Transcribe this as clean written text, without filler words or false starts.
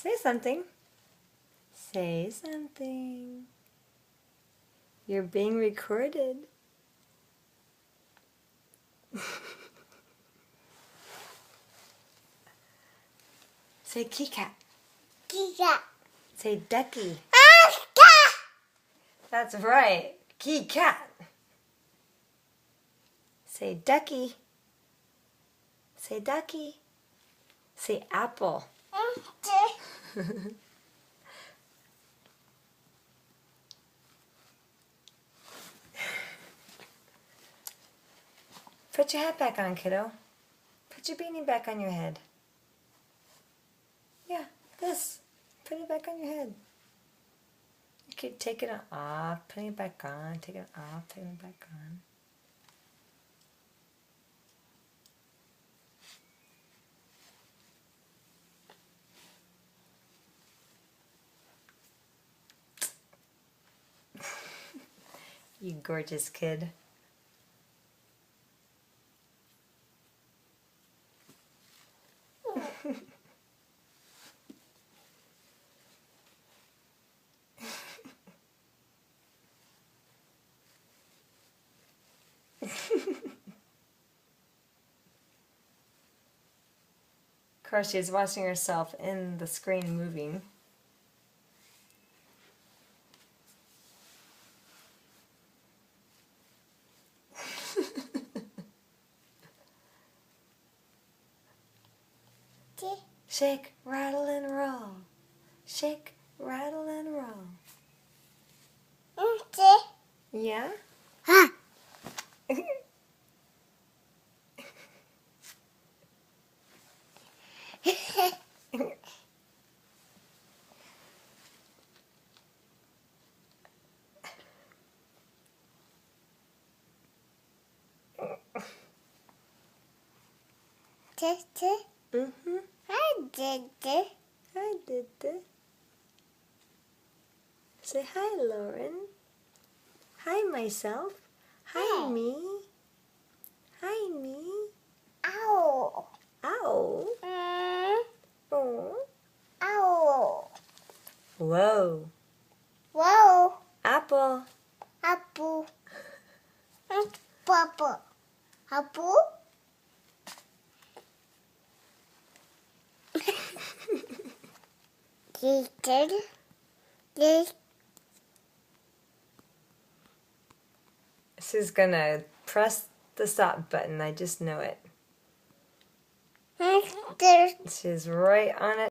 Say something. Say something. You're being recorded. Say Kika. Kika. Say Ducky. Kika. That's right. Kika. Say Ducky. Say Ducky. Say Apple. Put your hat back on, kiddo. Put your beanie back on your head. Yeah, this. Put it back on your head. You keep taking it off, putting it back on, taking it off, taking it back on. You gorgeous kid. Of course, she's watching herself in the screen moving. Shake, rattle, and roll. Shake, rattle, and roll. Yeah? Mm-hmm. I did it. I did it. Say hi, Lauren. Hi, myself. Hi, Hi. me. Hi, me. Ow. Ow. Oh. Ow. Whoa. Whoa. Apple. Apple. Papa. Apple. Chicken. She's gonna press the stop button. I just know it. She's right on it.